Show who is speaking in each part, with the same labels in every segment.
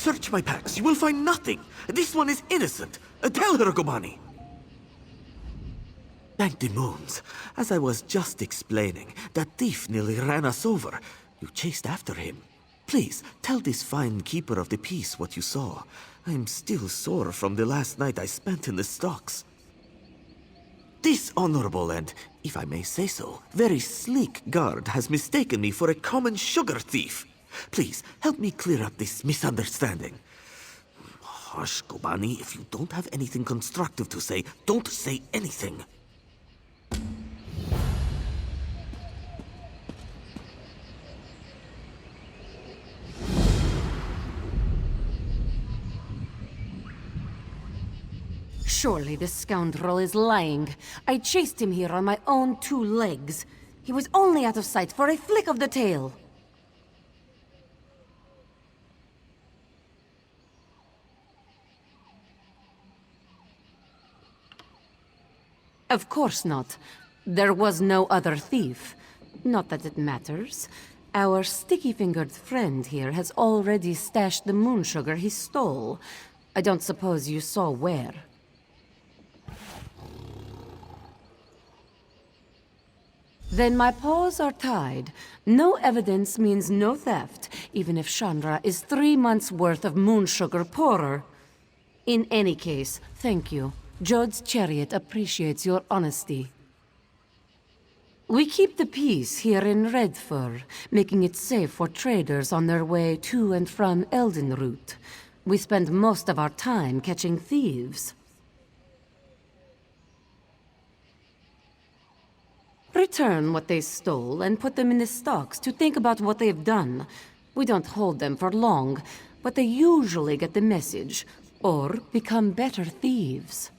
Speaker 1: search my packs. You will find nothing. This one is innocent. Tell her, Gobani. Thank the moons. As I was just explaining, that thief nearly ran us over. You chased after him. Please, tell this fine keeper of the peace what you saw. I'm still sore from the last night I spent in the stocks. This honorable and, if I may say so, very sleek guard has mistaken me for a common sugar thief. Please, help me clear up this misunderstanding. Hush, Gobani. If you don't have anything constructive to say, don't say anything.
Speaker 2: Surely this scoundrel is lying. I chased him here on my own 2 legs. He was only out of sight for a flick of the tail. Of course not. There was no other thief. Not that it matters. Our sticky-fingered friend here has already stashed the moon sugar he stole. I don't suppose you saw where. Then my paws are tied. No evidence means no theft, even if Chandra is 3 months' worth of moon sugar poorer. In any case, thank you. Jode's chariot appreciates your honesty. We keep the peace here in Redfur, making it safe for traders on their way to and from Eldenroot. We spend most of our time catching thieves. Return what they stole and put them in the stocks to think about what they've done. We don't hold them for long, but they usually get the message, or become better thieves.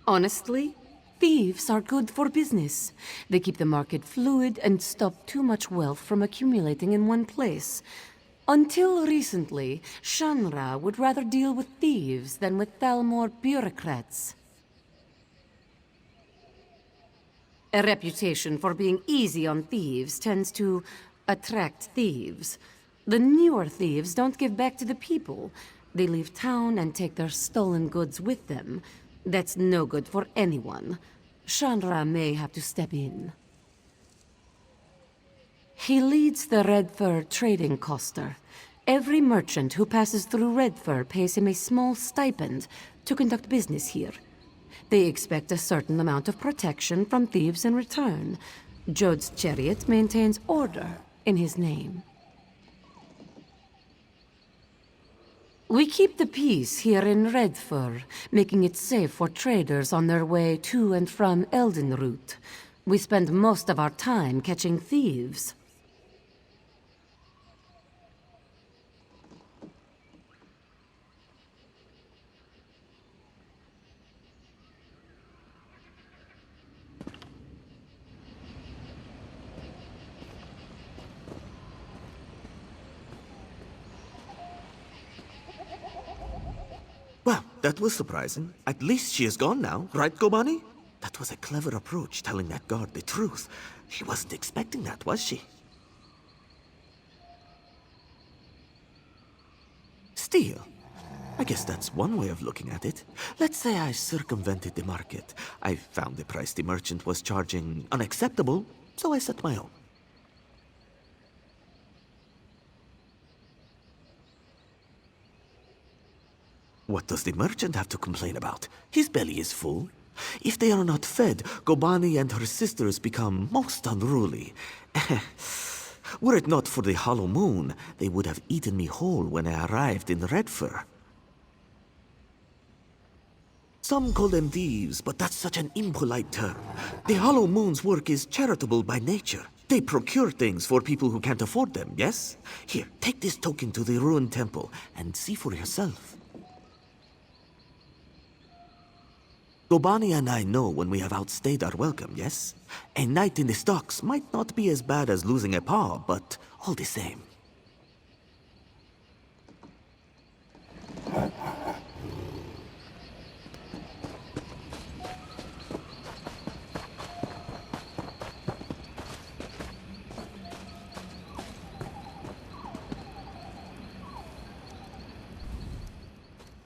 Speaker 2: Honestly, thieves are good for business. They keep the market fluid and stop too much wealth from accumulating in one place. Until recently, Shanra would rather deal with thieves than with Thalmor bureaucrats. A reputation for being easy on thieves tends to attract thieves. The newer thieves don't give back to the people. They leave town and take their stolen goods with them. That's no good for anyone. Chandra may have to step in. He leads the Redfur trading coster. Every merchant who passes through Redfur pays him a small stipend to conduct business here. They expect a certain amount of protection from thieves in return. Jode's chariot maintains order in his name. We keep the peace here in Redfur, making it safe for traders on their way to and from Eldenroot. We spend most of our time catching thieves.
Speaker 1: Well, that was surprising. At least she is gone now, right, Gobani? That was a clever approach, telling that guard the truth. She wasn't expecting that, was she? Steal? I guess that's one way of looking at it. Let's say I circumvented the market. I found the price the merchant was charging unacceptable, so I set my own. What does the merchant have to complain about? His belly is full. If they are not fed, Gobani and her sisters become most unruly. Were it not for the hollow moon, they would have eaten me whole when I arrived in Redfur. Some call them thieves, but that's such an impolite term. The hollow moon's work is charitable by nature. They procure things for people who can't afford them, yes? Here, take this token to the ruined temple and see for yourself. Gobani and I know when we have outstayed our welcome, yes? A night in the stocks might not be as bad as losing a paw, but all the same.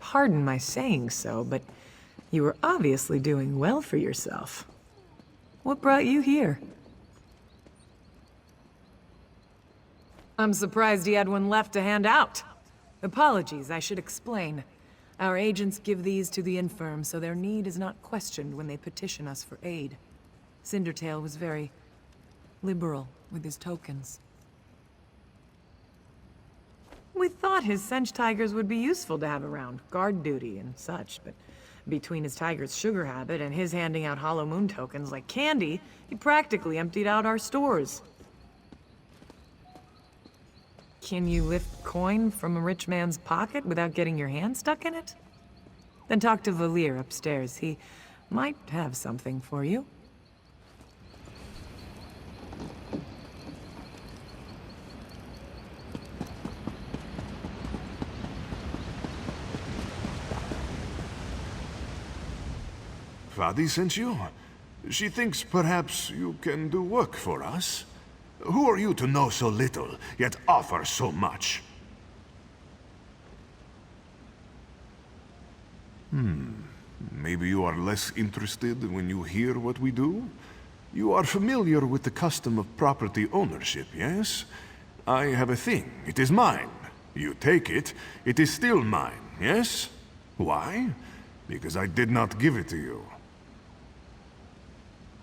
Speaker 3: pardon my saying so, but you were obviously doing well for yourself. What brought you here? I'm surprised he had one left to hand out. Apologies, I should explain. Our agents give these to the infirm, so their need is not questioned when they petition us for aid. Cindertail was very liberal with his tokens. We thought his Sench tigers would be useful to have around, guard duty and such, but between his tiger's sugar habit and his handing out Hollow Moon tokens like candy, he practically emptied out our stores. Can you lift coin from a rich man's pocket without getting your hand stuck in it? Then talk to Valir upstairs. He might have something for you.
Speaker 4: Vadi sent you? She thinks perhaps you can do work for us? Who are you to know so little, yet offer so much? Maybe you are less interested when you hear what we do? You are familiar with the custom of property ownership, yes? I have a thing. It is mine. You take it, it is still mine, yes? Why? Because I did not give it to you.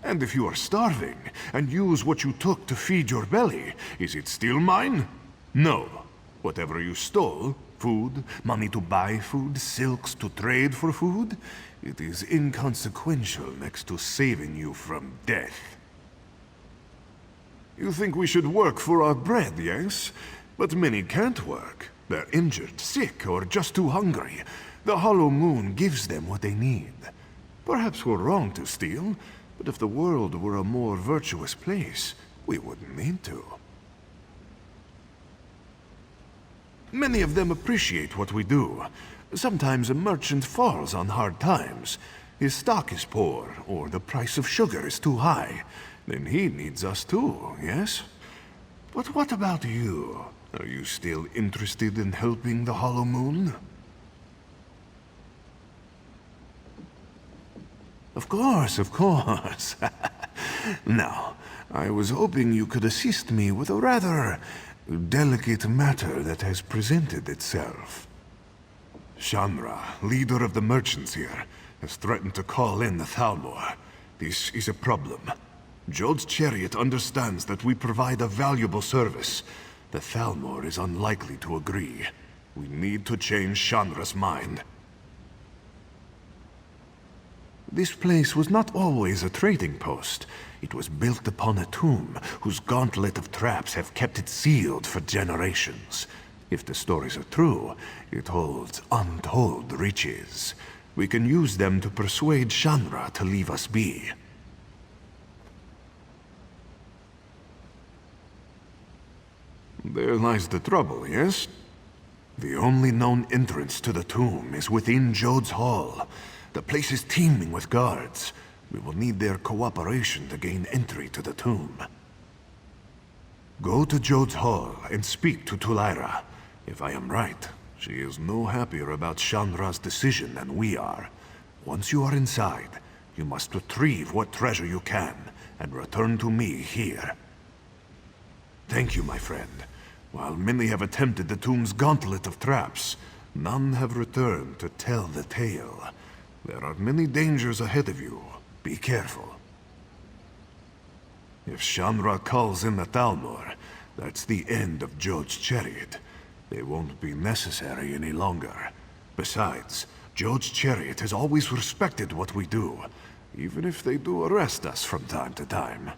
Speaker 4: And if you are starving, and use what you took to feed your belly, is it still mine? No. Whatever you stole, food, money to buy food, silks to trade for food, it is inconsequential next to saving you from death. You think we should work for our bread, yes? But many can't work. They're injured, sick, or just too hungry. The Hollow Moon gives them what they need. Perhaps we're wrong to steal, but if the world were a more virtuous place, we wouldn't need to. Many of them appreciate what we do. Sometimes a merchant falls on hard times. His stock is poor, or the price of sugar is too high. Then he needs us too, yes? But what about you? Are you still interested in helping the Hollow Moon? Of course, of course. Now, I was hoping you could assist me with a rather delicate matter that has presented itself. Shanra, leader of the merchants here, has threatened to call in the Thalmor. This is a problem. Jode's chariot understands that we provide a valuable service. The Thalmor is unlikely to agree. We need to change Shanra's mind. This place was not always a trading post. It was built upon a tomb, whose gauntlet of traps have kept it sealed for generations. If the stories are true, it holds untold riches. We can use them to persuade Shanra to leave us be. There lies the trouble, yes? The only known entrance to the tomb is within Jode's Hall. The place is teeming with guards. We will need their cooperation to gain entry to the tomb. Go to Jode's Hall and speak to Tulaira. If I am right, she is no happier about Shanra's decision than we are. Once you are inside, you must retrieve what treasure you can and return to me here. Thank you, my friend. While many have attempted the tomb's gauntlet of traps, none have returned to tell the tale. There are many dangers ahead of you. Be careful. If Shanra calls in the Thalmor, that's the end of Jode's chariot. They won't be necessary any longer. Besides, Jode's chariot has always respected what we do, even if they do arrest us from time to time.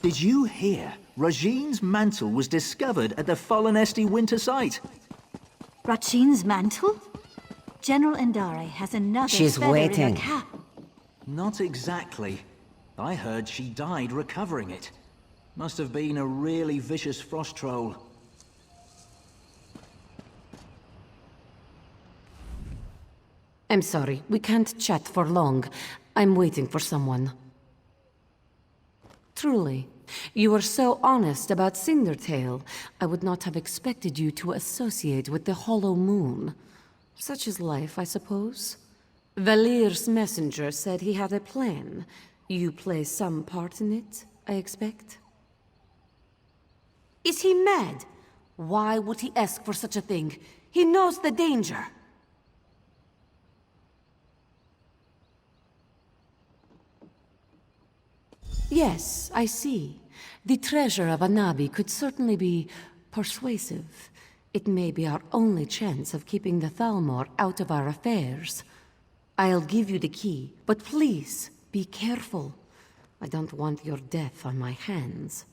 Speaker 5: Did you hear? Rajine's mantle was discovered at the Fallen Esti winter site.
Speaker 6: Rachine's mantle? General Endare has another
Speaker 7: She's
Speaker 6: feather
Speaker 7: waiting.
Speaker 6: in her cap.
Speaker 5: Not exactly. I heard she died recovering it. Must have been a really vicious frost troll.
Speaker 2: I'm sorry, we can't chat for long. I'm waiting for someone. Truly, you were so honest about Cindertail. I would not have expected you to associate with the Hollow Moon. Such is life, I suppose. Valir's messenger said he had a plan. You play some part in it, I expect? Is he mad? Why would he ask for such a thing? He knows the danger. Yes, I see. The treasure of Anabi could certainly be persuasive. It may be our only chance of keeping the Thalmor out of our affairs. I'll give you the key, but please, be careful. I don't want your death on my hands.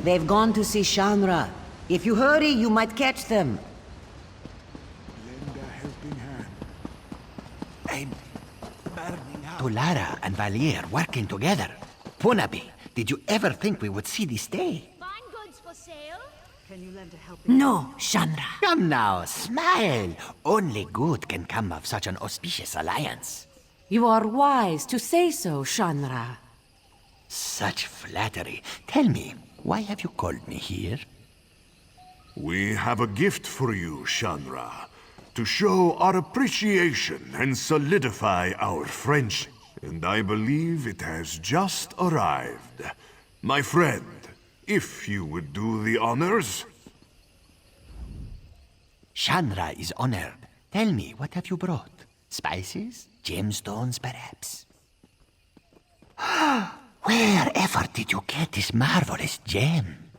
Speaker 7: They've gone to see Shanra. If you hurry, you might catch them.
Speaker 4: Lend a helping hand.
Speaker 8: I'm burning out. Tulara and Valier working together. Punabi, did you ever think we would see this day?
Speaker 9: Fine goods for sale?
Speaker 2: No, Shanra.
Speaker 8: Come now, smile. Only good can come of such an auspicious alliance.
Speaker 2: You are wise to say so, Shanra.
Speaker 8: Such flattery. Tell me, why have you called me here?
Speaker 4: We have a gift for you, Shanra. To show our appreciation and solidify our friendship. And I believe it has just arrived. My friend, if you would do the honors.
Speaker 8: Shanra is honored. Tell me, what have you brought? Spices? Gemstones, perhaps? Wherever did you get this marvelous gem?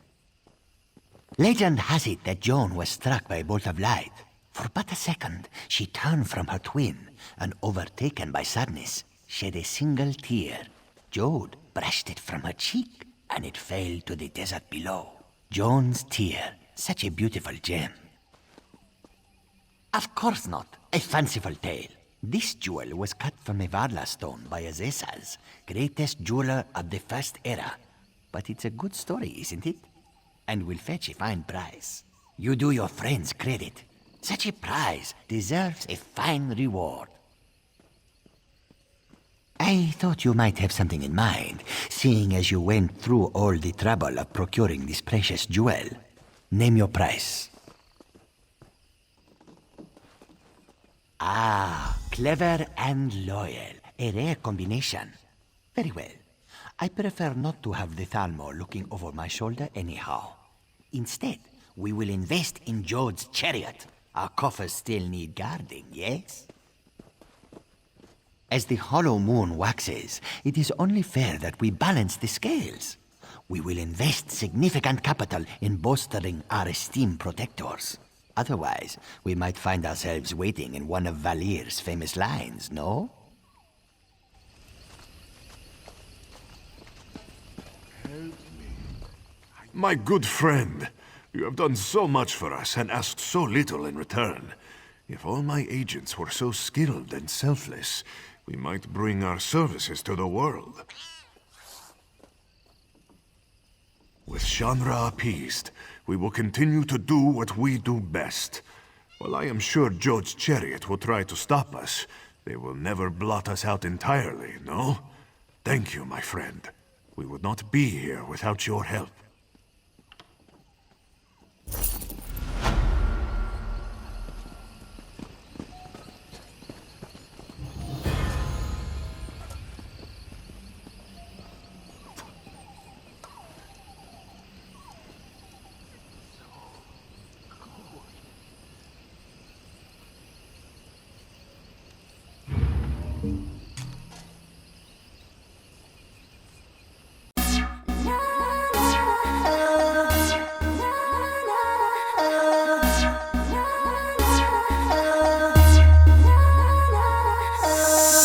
Speaker 8: Legend has it that Joan was struck by a bolt of light. For but a second, she turned from her twin, and overtaken by sadness, shed a single tear. Jode brushed it from her cheek, and it fell to the desert below. Joan's tear, such a beautiful gem. Of course not. A fanciful tale. This jewel was cut from a Varla stone by Azesas, greatest jeweler of the First Era. But it's a good story, isn't it? And will fetch a fine price. You do your friends credit. Such a prize deserves a fine reward. I thought you might have something in mind, seeing as you went through all the trouble of procuring this precious jewel. Name your price. Ah, clever and loyal. A rare combination. Very well. I prefer not to have the Thalmor looking over my shoulder anyhow. Instead, we will invest in Jode's chariot. Our coffers still need guarding, yes? As the hollow moon waxes, it is only fair that we balance the scales. We will invest significant capital in bolstering our esteemed protectors. Otherwise, we might find ourselves waiting in one of Valir's famous lines, no?
Speaker 4: My good friend, you have done so much for us and asked so little in return. If all my agents were so skilled and selfless, we might bring our services to the world. With Shanra appeased, we will continue to do what we do best. While I am sure Jode's chariot will try to stop us, they will never blot us out entirely, no? Thank you, my friend. We would not be here without your help.